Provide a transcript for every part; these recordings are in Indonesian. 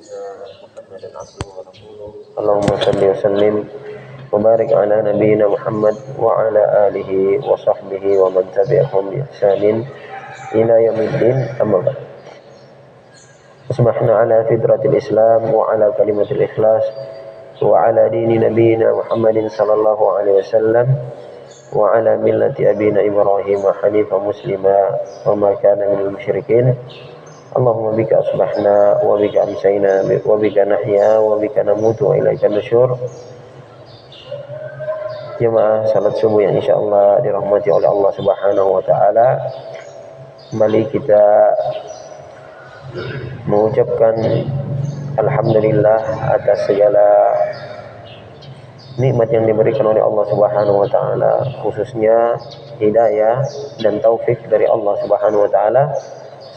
محمد عبده ورسوله اللهم صل وسلم وبارك على نبينا محمد وعلى آله وصحبه ومن تبعهم بإحسان إلى يوم الدين أما بعد. أصبحنا على فطرة الإسلام وعلى كلمة الإخلاص وعلى دين نبينا محمد صلى الله عليه وسلم وعلى ملة أبينا إبراهيم حنيفا مسلما وما كان من المشركين. اللهم بك أصبحنا وبك أمسينا وبك نحيا وبك نموت وإليك النشور. Jemaah salat subuh yang insyaallah dirahmati oleh Allah Subhanahu wa taala. Kembali kita mengucapkan alhamdulillah atas segala nikmat yang diberikan oleh Allah Subhanahu wa taala, khususnya hidayah dan taufik dari Allah Subhanahu wa taala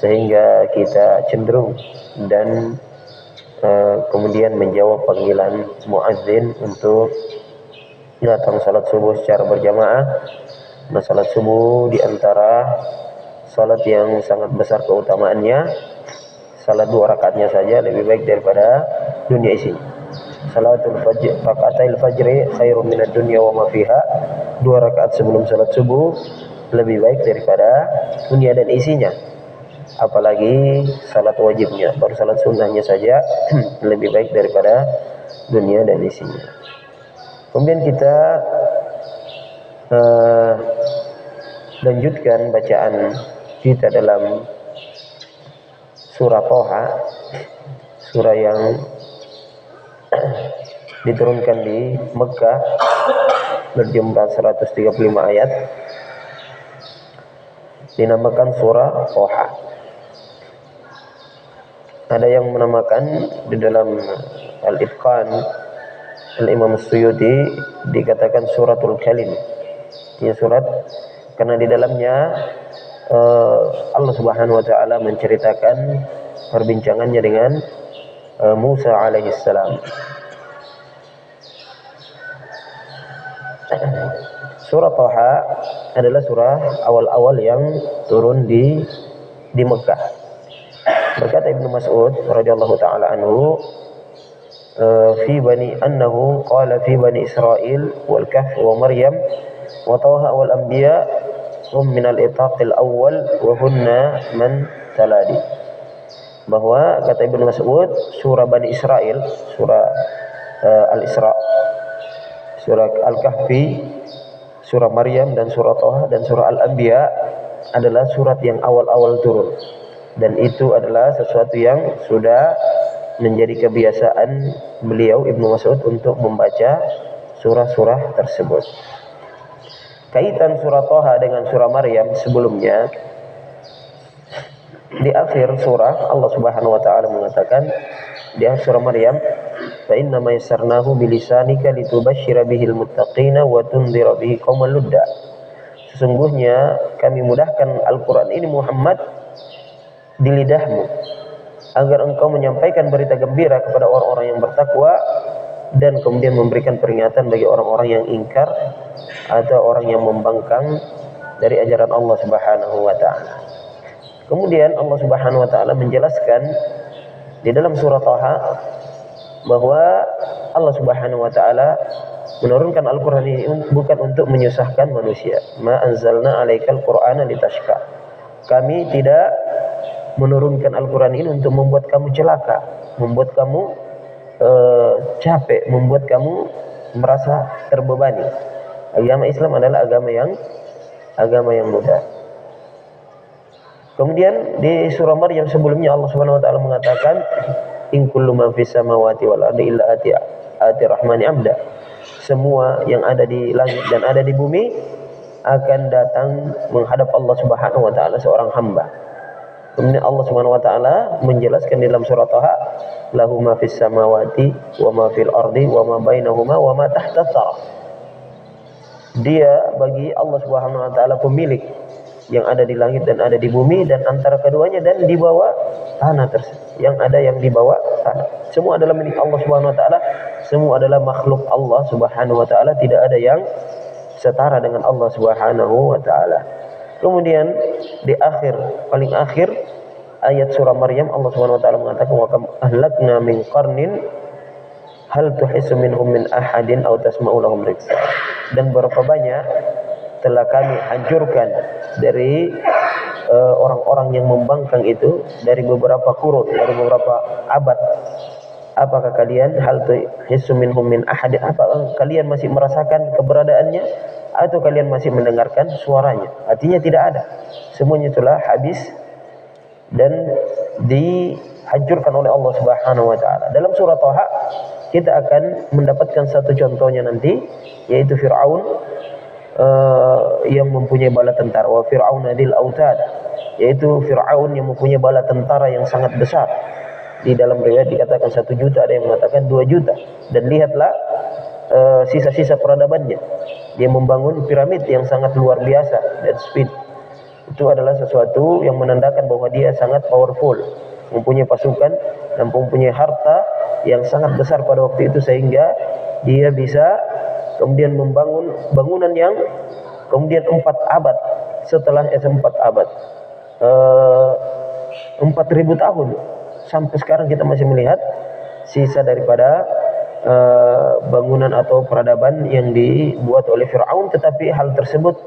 sehingga kita cenderung dan kemudian menjawab panggilan muadzin untuk datang salat subuh secara berjamaah. Nah, salat subuh di antara salat yang sangat besar keutamaannya, salat 2 rakaatnya saja lebih baik daripada dunia isinya. Salatul fajr, rakaatil fajri khairun minad dunya wa ma fiha. 2 rakaat sebelum salat subuh lebih baik daripada dunia dan isinya. Apalagi salat wajibnya, baru salat sunnahnya saja lebih baik daripada dunia dan isinya. Kemudian kita lanjutkan bacaan kita dalam surah Thaha, surah yang diturunkan di Mekah berjumlah 135 ayat, dinamakan surah Thaha. Ada yang menamakan di dalam Al-Itqan Al-Imam Suyuti dikatakan suratul kalim. Ini surat karena di dalamnya Allah Subhanahu wa taala menceritakan perbincangannya dengan Musa alaihissalam. Surah Thaha adalah surah awal-awal yang turun di Mekah. Berkata Ibnu Mas'ud radhiyallahu taala anhu, fi bani annahu qala fi bani Israil wal Kahf wa Maryam wa Thaha wal anbiya hum min al-itaq al-awwal wa hunna man taladi. Bahwa kata Ibnu Mas'ud, surah Bani Israil, surah Al-Isra, surah Al-Kahfi, surah Maryam dan surah Thaha dan surah Al-Anbiya adalah surat yang awal-awal turun. Dan itu adalah sesuatu yang sudah menjadi kebiasaan beliau Ibnu Mas'ud untuk membaca surah-surah tersebut. Kaitan surah Thaha dengan surah Maryam sebelumnya, di akhir surah Allah Subhanahu wa taala mengatakan di akhir surah Maryam, fa inna ma yassarnahu bilisanika litubashshira bihil muttaqina wa tunzira bihi qauman ludda. Sesungguhnya kami mudahkan Al-Qur'an ini Muhammad di lidahmu agar engkau menyampaikan berita gembira kepada orang-orang yang bertakwa dan kemudian memberikan peringatan bagi orang-orang yang ingkar atau orang yang membangkang dari ajaran Allah Subhanahu wa taala. Kemudian Allah Subhanahu wa taala menjelaskan di dalam surah Thaha bahwa Allah Subhanahu wa taala menurunkan Al-Qur'an ini bukan untuk menyusahkan manusia. Ma anzalna 'alaikal Qur'ana litashqa. Kami tidak menurunkan Al-Quran ini untuk membuat kamu celaka, membuat kamu capek, membuat kamu merasa terbebani. Agama Islam adalah agama yang mudah. Kemudian di surah Maryam sebelumnya Allah Subhanahu wa taala mengatakan in kullu man fis samawati wal ardi illa ati rahmani abda. Semua yang ada di langit dan ada di bumi akan datang menghadap Allah Subhanahu wa taala seorang hamba. Kemudian Allah Subhanahu wa taala menjelaskan di dalam surah Thaha, lahu ma fis samawati wa ma fil ardi wa ma bainahuma wa ma tahta tsara. Dia bagi Allah Subhanahu wa taala pemilik yang ada di langit dan ada di bumi dan antara keduanya dan di bawah tanah tersebut. Yang ada yang di bawah tanah. Semua adalah milik Allah Subhanahu wa taala, semua adalah makhluk Allah Subhanahu wa taala, tidak ada yang setara dengan Allah Subhanahu wa taala. Kemudian di paling akhir ayat surah Maryam Allah Subhanahu wa taala mengatakan wa kam ahlakna min qarnin hal tuhissu minhum min ahadin aw tasma'u lahum riksa. Dan berapa banyak telah kami hancurkan dari orang-orang yang membangkang itu dari beberapa kurun, dari beberapa abad. Apakah kalian hal tuhissu minhum min ahadin, apakah kalian masih merasakan keberadaannya atau kalian masih mendengarkan suaranya? Artinya tidak ada. Semuanya telah habis dan dihancurkan oleh Allah Subhanahu wa taala. Dalam surah Thaha kita akan mendapatkan satu contohnya nanti, yaitu Fir'aun yang mempunyai bala tentara, wa fir'auna dzil autad, yaitu Fir'aun yang mempunyai bala tentara yang sangat besar. Di dalam riwayat dikatakan 1 juta, ada yang mengatakan 2 juta. Dan lihatlah sisa-sisa peradabannya. Dia membangun piramid yang sangat luar biasa dan speed. Itu adalah sesuatu yang menandakan bahwa dia sangat powerful, mempunyai pasukan dan mempunyai harta yang sangat besar pada waktu itu, sehingga dia bisa kemudian membangun bangunan yang kemudian 4 abad setelah 4 abad 4.000 tahun sampai sekarang kita masih melihat sisa daripada bangunan atau peradaban yang dibuat oleh Fir'aun. Tetapi hal tersebut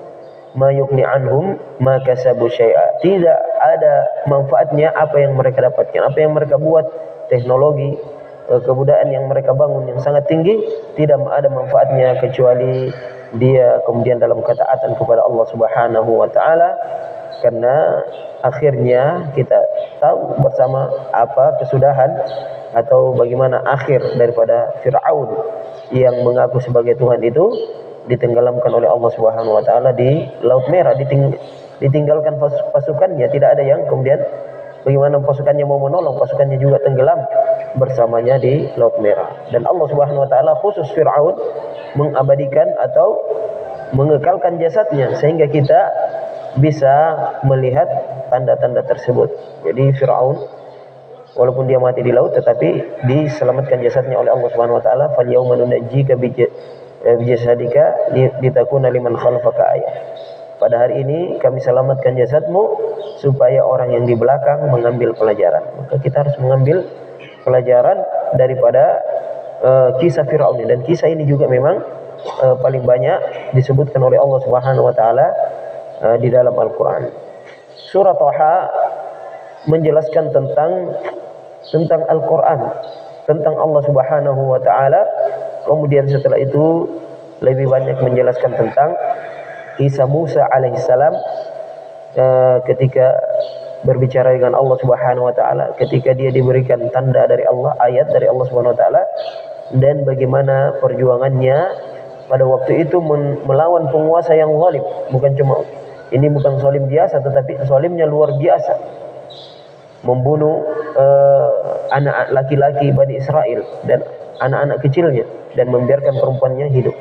ma yughni anhum ma kasabu syai'a, tidak ada manfaatnya apa yang mereka dapatkan, apa yang mereka buat, teknologi, kebudayaan yang mereka bangun yang sangat tinggi, tidak ada manfaatnya kecuali dia kemudian dalam ketaatan kepada Allah Subhanahu wa taala. Karena akhirnya kita tahu bersama apa kesudahan atau bagaimana akhir daripada Fir'aun yang mengaku sebagai Tuhan itu, ditenggelamkan oleh Allah Subhanahu wa taala di Laut Merah, ditinggalkan pasukannya, tidak ada yang kemudian bagaimana pasukannya mau menolong, pasukannya juga tenggelam bersamanya di Laut Merah. Dan Allah Subhanahu wa taala khusus Fir'aun mengabadikan atau mengekalkan jasadnya sehingga kita bisa melihat tanda-tanda tersebut. Jadi Fir'aun walaupun dia mati di laut tetapi diselamatkan jasadnya oleh Allah Subhanahu wa taala, fal yauma nunajjika bijasadika litakuna liman khalfaka ayah. Pada hari ini kami selamatkan jasadmu supaya orang yang di belakang mengambil pelajaran. Maka kita harus mengambil pelajaran daripada kisah Fir'aun ini. Dan kisah ini juga memang paling banyak disebutkan oleh Allah Subhanahu wa taala di dalam Al-Qur'an. Surah Thaha menjelaskan tentang Al-Qur'an, tentang Allah Subhanahu wa taala. Kemudian setelah itu lebih banyak menjelaskan tentang kisah Musa alaihissalam ketika berbicara dengan Allah Subhanahu wa taala, ketika dia diberikan tanda dari Allah, ayat dari Allah Subhanahu wa taala, dan bagaimana perjuangannya pada waktu itu melawan penguasa yang zalim. Bukan cuma ini, bukan zalim biasa, tetapi zalimnya luar biasa, membunuh anak laki-laki Bani Israel dan anak-anak kecilnya dan membiarkan perempuannya hidup.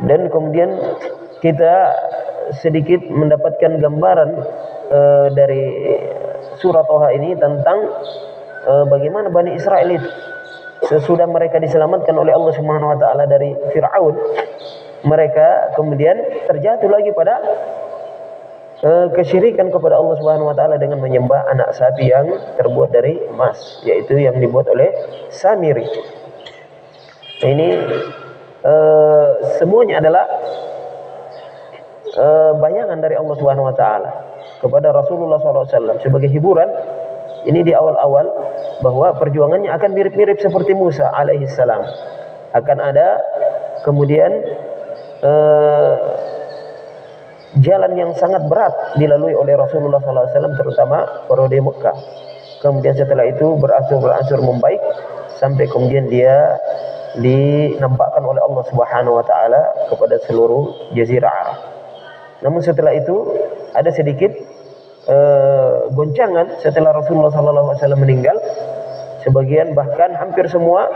Dan kemudian kita sedikit mendapatkan gambaran dari surah Thaha ini tentang bagaimana Bani Israel itu sesudah mereka diselamatkan oleh Allah Subhanahu wa taala dari Fir'aun, mereka kemudian terjatuh lagi pada kesyirikan kepada Allah Subhanahu wa taala dengan menyembah anak sapi yang terbuat dari emas, yaitu yang dibuat oleh Samiri. Ini semuanya adalah bayangan dari Allah Subhanahu wa taala kepada Rasulullah SAW sebagai hiburan. Ini di awal-awal bahwa perjuangannya akan mirip-mirip seperti Musa alaihissalam. Akan ada kemudian jalan yang sangat berat dilalui oleh Rasulullah SAW, terutama periode Mekah. Kemudian setelah itu berangsur membaik sampai kemudian dia dinampakkan oleh Allah Subhanahu wa taala kepada seluruh jazirah Arab. Namun setelah itu ada sedikit goncangan setelah Rasulullah SAW meninggal. Sebagian, bahkan hampir semua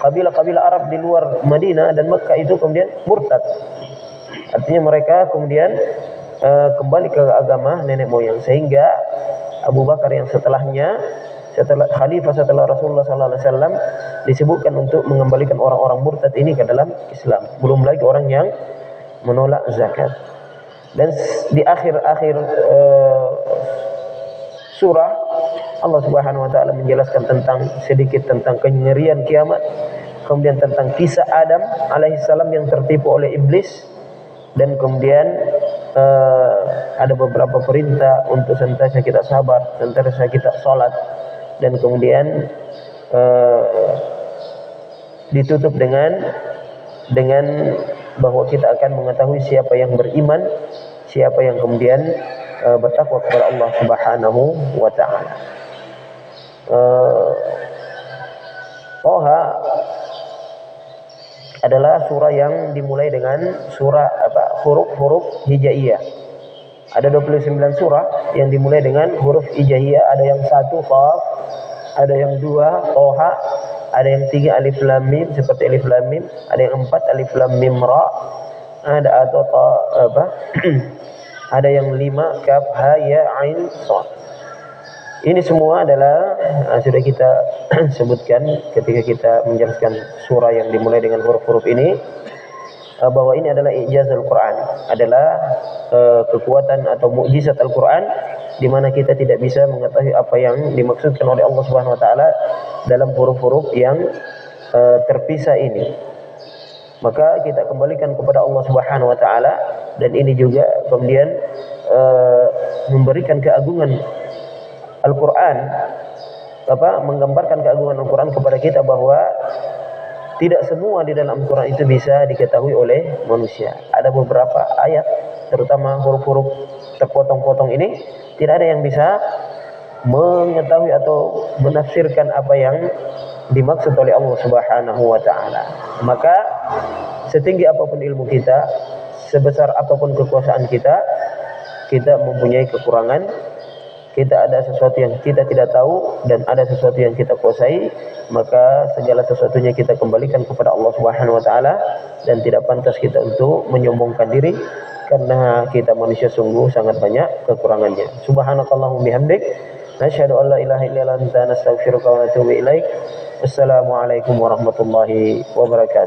kabilah-kabilah Arab di luar Madinah dan Mekah itu kemudian murtad. Artinya mereka kemudian kembali ke agama nenek moyang, sehingga Abu Bakar yang setelahnya, setelah khalifah setelah Rasulullah SAW, disebutkan untuk mengembalikan orang-orang murtad ini ke dalam Islam. Belum lagi orang yang menolak zakat. Dan di akhir-akhir surah Allah Subhanahu wa taala menjelaskan sedikit tentang kengerian kiamat, kemudian tentang kisah Adam alaihissalam yang tertipu oleh iblis, dan kemudian ada beberapa perintah untuk senantiasa kita sabar, senantiasa kita sholat, dan kemudian ditutup dengan bahwa kita akan mengetahui siapa yang beriman, siapa yang kemudian bertakwa kepada Allah Subhanahu wa taala. Toha adalah surah yang dimulai dengan huruf-huruf hijaiyah. Ada 29 surah yang dimulai dengan huruf hijaiyah. Ada yang 1 qaf, ada yang 2 toha, ada yang 3 alif lam mim seperti alif lam mim, ada yang 4 alif lam mim ra, ada ada yang 5 kaf ha ya ain shad. Ini semua adalah sudah kita sebutkan ketika kita menjelaskan surah yang dimulai dengan huruf-huruf ini, bahwa ini adalah ijaz Al-Quran, adalah kekuatan atau mukjizat Al-Quran, di mana kita tidak bisa mengetahui apa yang dimaksudkan oleh Allah Subhanahu wa taala dalam huruf-huruf yang terpisah ini. Maka kita kembalikan kepada Allah Subhanahu wa taala, dan ini juga kemudian memberikan keagungan Al-Quran, menggambarkan keagungan Al-Quran kepada kita, bahwa tidak semua di dalam Al-Quran itu bisa diketahui oleh manusia. Ada beberapa ayat, terutama huruf-huruf terpotong-potong ini, tidak ada yang bisa mengetahui atau menafsirkan apa yang dimaksud oleh Allah Subhanahu wa taala. Maka setinggi apapun ilmu kita, sebesar apapun kekuasaan kita, kita mempunyai kekurangan. Kita ada sesuatu yang kita tidak tahu dan ada sesuatu yang kita kuasai, maka segala sesuatunya kita kembalikan kepada Allah Subhanahu wa taala, dan tidak pantas kita untuk menyombongkan diri, karena kita manusia sungguh sangat banyak kekurangannya. Subhanakallahumma bihamdik, nasyhadu an la ilaha illa anta, nastaghfiruka wa natubu ilaik. Wassalamualaikum warahmatullahi wabarakatuh.